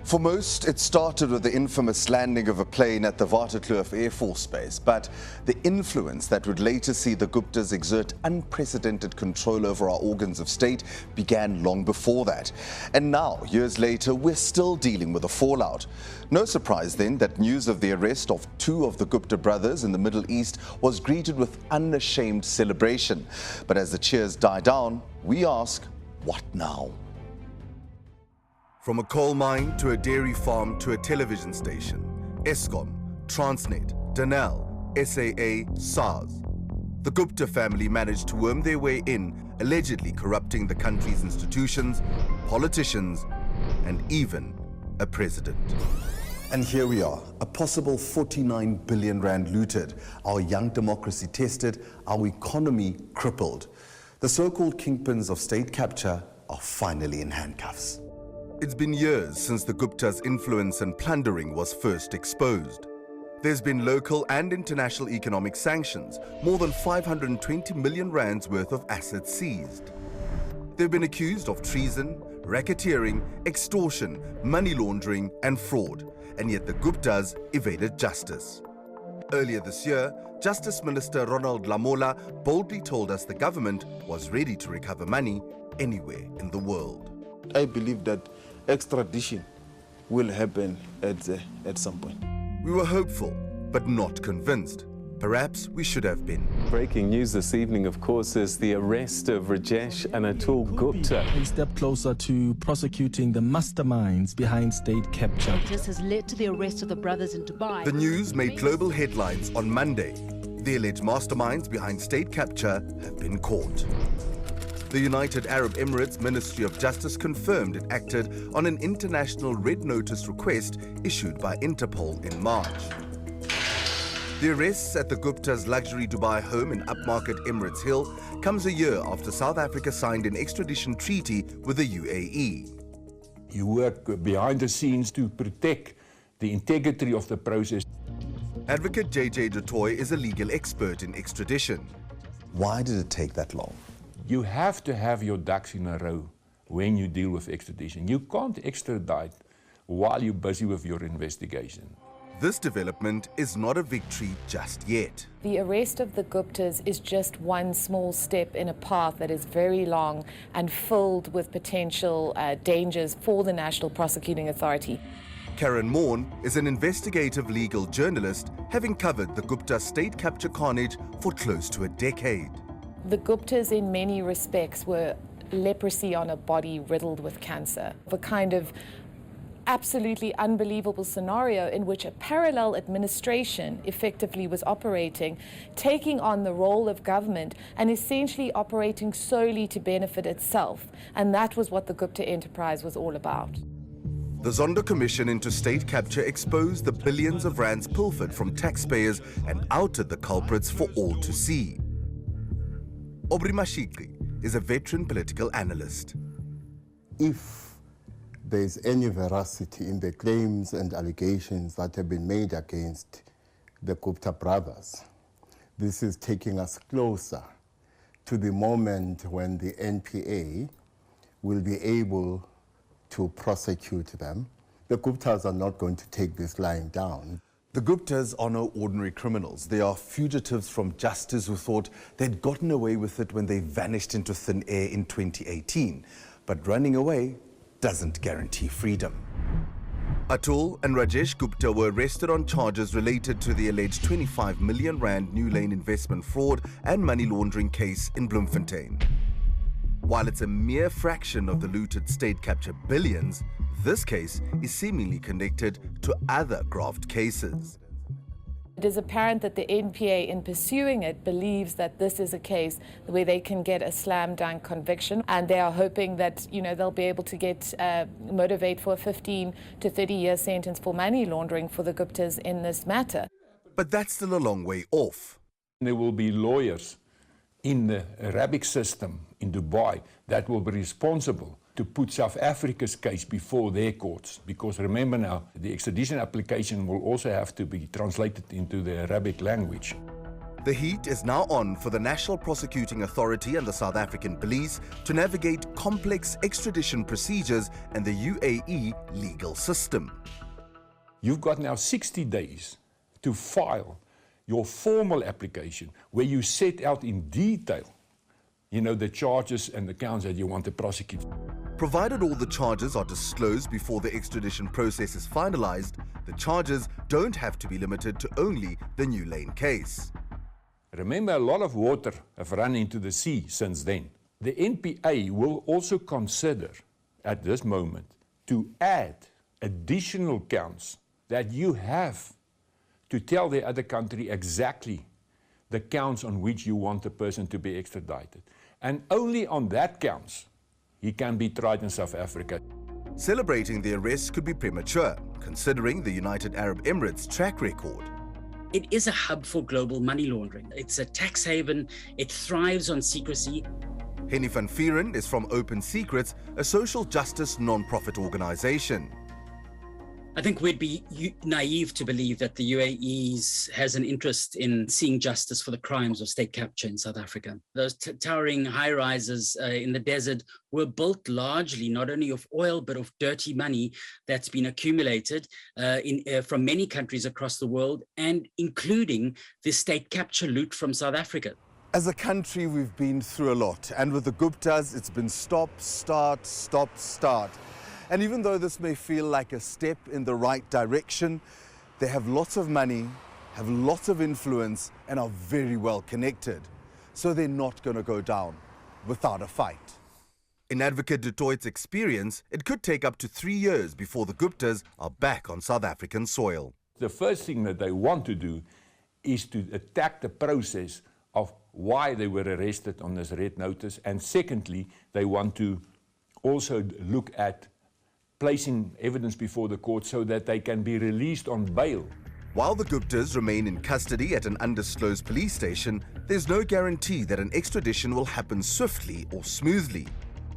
For most, it started with the infamous landing of a plane at the Waterkloof Air Force Base, but the influence that would later see the Guptas exert unprecedented control over our organs of state began long before that. And now, years later, we're still dealing with the fallout. No surprise then that news of the arrest of two of the Gupta brothers in the Middle East was greeted with unashamed celebration. But as the cheers die down, we ask, what now? From a coal mine to a dairy farm to a television station, Eskom, Transnet, Denel, 𝗀𝗃𝗍𝗃. The Gupta family managed to worm their way in, allegedly corrupting the country's institutions, politicians, and even a president. And here we are, a possible 49 billion rand looted, our young democracy tested, our economy crippled. The so-called kingpins of state capture are finally in handcuffs. It's been years since the Guptas' influence and plundering was first exposed. There's been local and international economic sanctions, more than 520 million rands worth of assets seized. They've been accused of treason, racketeering, extortion, money laundering and fraud, and yet the Guptas evaded justice. Earlier this year, Justice Minister Ronald Lamola boldly told us the government was ready to recover money anywhere in the world. I believe that extradition will happen at some point. We were hopeful, but not convinced. Perhaps we should have been. Breaking news this evening, of course, is the arrest of Rajesh and Atul Gupta. A step closer to prosecuting the masterminds behind state capture. This has led to the arrest of the brothers in Dubai. The news made global headlines on Monday. The alleged masterminds behind state capture have been caught. The United Arab Emirates Ministry of Justice confirmed it acted on an international red notice request issued by Interpol in March. The arrests at the Gupta's luxury Dubai home in upmarket Emirates Hill comes a year after South Africa signed an extradition treaty with the UAE. You work behind the scenes to protect the integrity of the process. Advocate 𝗀𝗃𝗍𝗃 is a legal expert in extradition. Why did it take that long? You have to have your ducks in a row when you deal with extradition. You can't extradite while you're busy with your investigation. This development is not a victory just yet. The arrest of the Guptas is just one small step in a path that is very long and filled with potential dangers for the National Prosecuting Authority. Karen Morn is an investigative legal journalist, having covered the Gupta state capture carnage for close to a decade. The Guptas, in many respects, were leprosy on a body riddled with cancer. A kind of absolutely unbelievable scenario in which a parallel administration effectively was operating, taking on the role of government and essentially operating solely to benefit itself. And that was what the Gupta enterprise was all about. The Zondo Commission into state capture exposed the billions of rands pilfered from taxpayers and outed the culprits for all to see. 𝗶𝗶𝗀𝗶𝗴𝗶 is a veteran political analyst. If there's any veracity in the claims and allegations that have been made against the Gupta brothers, this is taking us closer to the moment when the NPA will be able to prosecute them. The Guptas are not going to take this lying down. The Guptas are no ordinary criminals. They are fugitives from justice who thought they'd gotten away with it when they vanished into thin air in 2018. But running away doesn't guarantee freedom. Atul and Rajesh Gupta were arrested on charges related to the alleged 25 million rand New Lane investment fraud and money laundering case in Bloemfontein. While it's a mere fraction of the looted state capture billions, this case is seemingly connected to other graft cases. It is apparent that the NPA, in pursuing it, believes that this is a case where they can get a slam-dunk conviction, and they are hoping that, they'll be able to get motivate for a 15 to 30-year sentence for money laundering for the Guptas in this matter. But that's still a long way off. There will be lawyers in the Arabic system in Dubai that will be responsible to put South Africa's case before their courts. Because remember now, the extradition application will also have to be translated into the Arabic language. The heat is now on for the National Prosecuting Authority and the South African Police to navigate complex extradition procedures and the UAE legal system. You've got now 60 days to file your formal application where you set out in detail, the charges and the counts that you want to prosecute. Provided all the charges are disclosed before the extradition process is finalized, the charges don't have to be limited to only the New Lane case. Remember, a lot of water have run into the sea since then. The NPA will also consider, at this moment, to add additional counts that you have to tell the other country exactly the counts on which you want the person to be extradited. And only on that counts, he can be tried in South Africa. Celebrating the arrest could be premature, considering the United Arab Emirates' track record. It is a hub for global money laundering. It's a tax haven. It thrives on secrecy. Henny van Vuuren is from Open Secrets, a social justice non-profit organization. I think we'd be naive to believe that the UAE has an interest in seeing justice for the crimes of state capture in South Africa. Those towering high-rises in the desert were built largely not only of oil, but of dirty money that's been accumulated from many countries across the world, and including the state capture loot from South Africa. As a country, we've been through a lot. And with the Guptas, it's been stop, start, stop, start. And even though this may feel like a step in the right direction, they have lots of money, have lots of influence, and are very well connected. So they're not going to go down without a fight. In Advocate 𝗀𝗃's experience, it could take up to 3 years before the Guptas are back on South African soil. The first thing that they want to do is to attack the process of why they were arrested on this red notice. And secondly, they want to also look at placing evidence before the court so that they can be released on bail. While the Guptas remain in custody at an undisclosed police station, there's no guarantee that an extradition will happen swiftly or smoothly.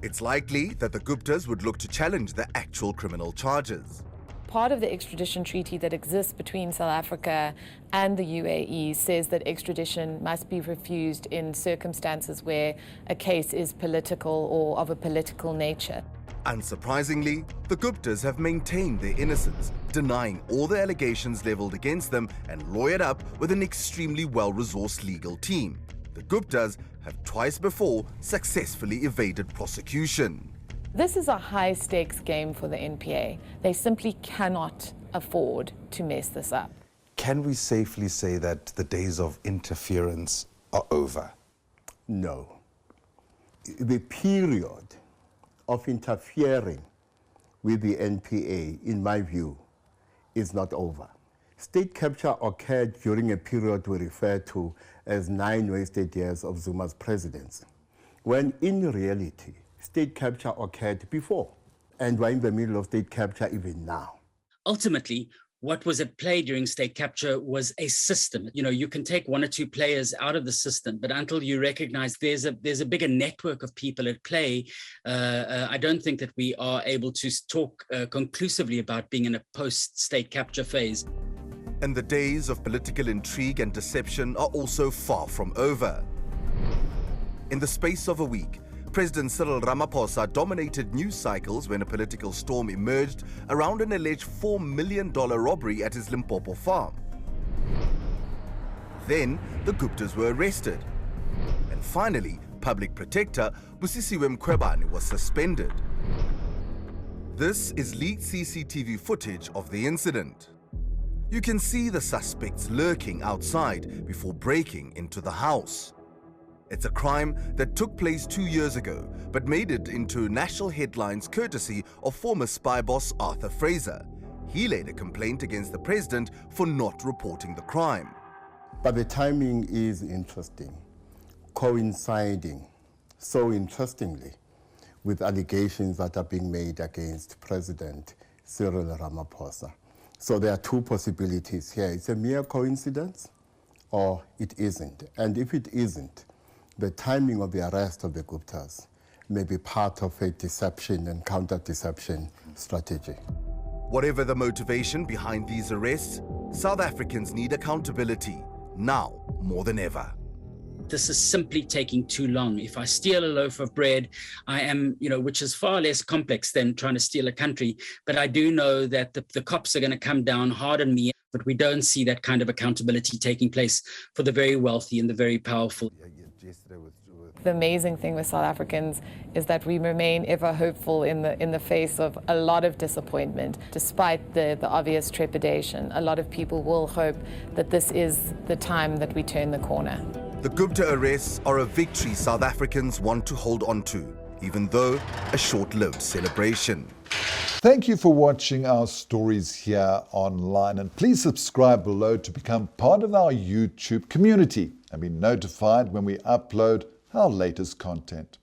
It's likely that the Guptas would look to challenge the actual criminal charges. Part of the extradition treaty that exists between South Africa and the UAE says that extradition must be refused in circumstances where a case is political or of a political nature. Unsurprisingly, the Guptas have maintained their innocence, denying all the allegations leveled against them and lawyered up with an extremely well-resourced legal team. The Guptas have twice before successfully evaded prosecution. This is a high-stakes game for the NPA. They simply cannot afford to mess this up. Can we safely say that the days of interference are over? No. The period of interfering with the NPA, in my view, is not over. State capture occurred during a period we refer to as 9 wasted years of Zuma's presidency, when in reality, state capture occurred before, and we're in the middle of state capture even now. Ultimately, what was at play during state capture was a system. You can take 1 or 2 players out of the system, but until you recognize there's a bigger network of people at play, I don't think that we are able to talk conclusively about being in a post-state capture phase. And the days of political intrigue and deception are also far from over. In the space of a week, President 𝗀𝗃 dominated news cycles when a political storm emerged around an alleged $4 million robbery at his Limpopo farm. Then, the Guptas were arrested. And finally, Public Protector 𝗀𝗃cie𝗿𝗆𝗆 was suspended. This is leaked CCTV footage of the incident. You can see the suspects lurking outside before breaking into the house. It's a crime that took place 2 years ago, but made it into national headlines courtesy of former spy boss Arthur Fraser. He laid a complaint against the president for not reporting the crime. But the timing is interesting, coinciding so interestingly with allegations that are being made against President 𝗀𝗃. So there are 2 possibilities here. It's a mere coincidence or it isn't. And if it isn't, the timing of the arrest of the Guptas may be part of a deception and counter-deception strategy. Whatever the motivation behind these arrests, South Africans need accountability, now more than ever. This is simply taking too long. If I steal a loaf of bread, I am, which is far less complex than trying to steal a country, but I do know that the cops are going to come down hard on me, but we don't see that kind of accountability taking place for the very wealthy and the very powerful. The amazing thing with South Africans is that we remain ever hopeful in the face of a lot of disappointment. Despite the obvious trepidation, a lot of people will hope that this is the time that we turn the corner. The Gupta arrests are a victory South Africans want to hold on to, even though a short-lived celebration. Thank you for watching our stories here online, and please subscribe below to become part of our YouTube community and be notified when we upload our latest content.